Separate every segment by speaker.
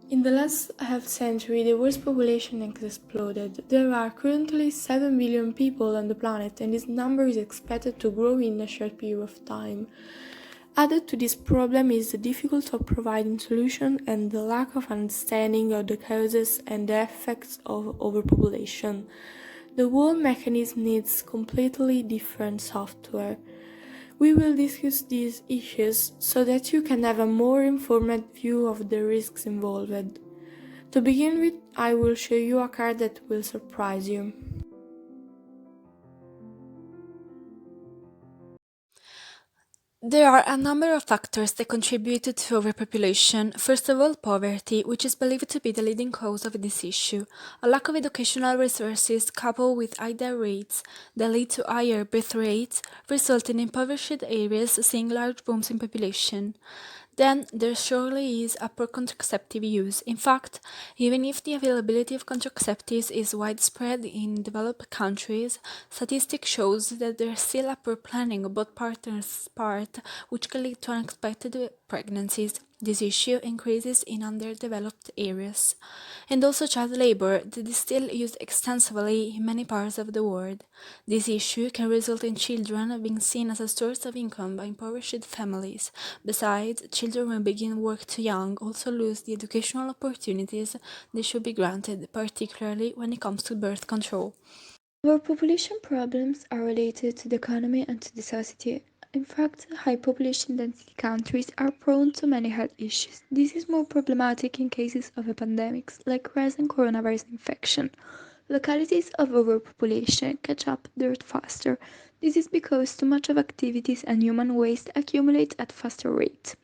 Speaker 1: In the last half century, the world's population has exploded. There are currently 7 billion people on the planet, and this number is expected to grow in a short period of time. Added to this problem is the difficulty of providing solutions and the lack of understanding of the causes and the effects of overpopulation. The whole mechanism needs completely different software. We will discuss these issues so that you can have a more informed view of the risks involved. To begin with, I will show you a card that will surprise you.
Speaker 2: There are a number of factors that contributed to overpopulation. First of all, poverty, which is believed to be the leading cause of this issue. A lack of educational resources coupled with high death rates that lead to higher birth rates, resulting in impoverished areas seeing large booms in population. Then there surely is a poor contraceptive use. In fact, even if the availability of contraceptives is widespread in developed countries, statistics shows that there is still a poor planning on both partners' part, which can lead to unexpected pregnancies. This issue increases in underdeveloped areas, and also child labor that is still used extensively in many parts of the world. This issue can result in children being seen as a source of income by impoverished families. Besides, children who begin work too young also lose the educational opportunities they should be granted, particularly when it comes to birth control.
Speaker 3: Overpopulation problems are related to the economy and to the society. In fact, high population density countries are prone to many health issues. This is more problematic in cases of epidemics like recent coronavirus infection. Localities of overpopulation catch up dirt faster. This is because too much of activities and human waste accumulate at faster rate.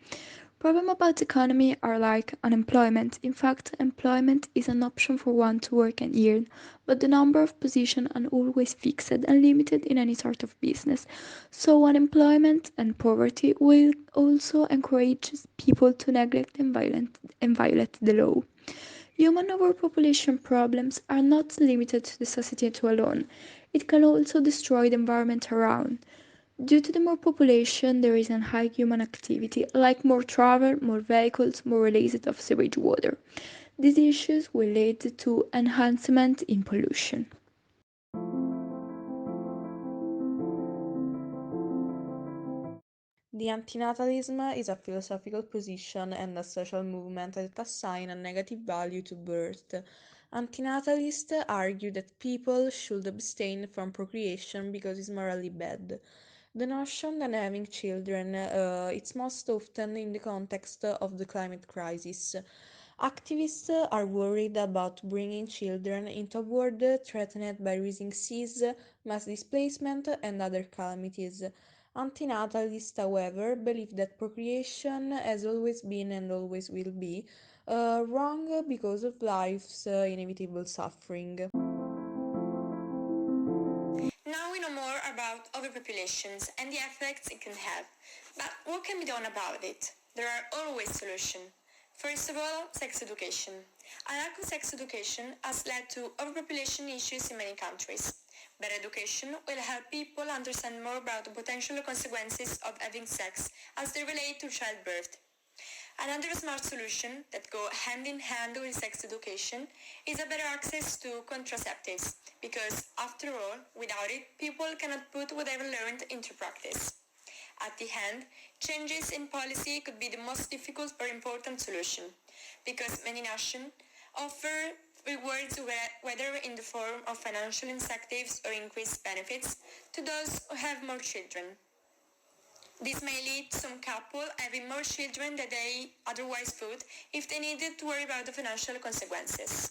Speaker 3: Problems about economy are like unemployment. In fact, employment is an option for one to work and earn, but the number of positions are always fixed and limited in any sort of business. So unemployment and poverty will also encourage people to neglect and violate the law. Human overpopulation problems are not limited to the society alone. It can also destroy the environment around. Due to the more population, there is a high human activity, like more travel, more vehicles, more release of sewage water. These issues will lead to enhancement in pollution.
Speaker 4: The antinatalism is a philosophical position and a social movement that assign a negative value to birth. Antinatalists argue that people should abstain from procreation because it's morally bad. The notion that having children, it's most often in the context of the climate crisis. Activists are worried about bringing children into a world threatened by rising seas, mass displacement, and other calamities. Antinatalists, however, believe that procreation has always been and always will be wrong because of life's inevitable suffering.
Speaker 5: Now we know more about overpopulations and the effects it can have. But what can be done about it? There are always solutions. First of all, sex education. A lack of sex education has led to overpopulation issues in many countries. Better education will help people understand more about the potential consequences of having sex as they relate to childbirth. Another smart solution that go hand in hand with sex education is a better access to contraceptives because after all, without it, people cannot put what they've learned into practice. At the end, changes in policy could be the most difficult but important solution because many nations offer rewards whether in the form of financial incentives or increased benefits to those who have more children. This may lead some couple having more children than they otherwise would if they needed to worry about the financial consequences.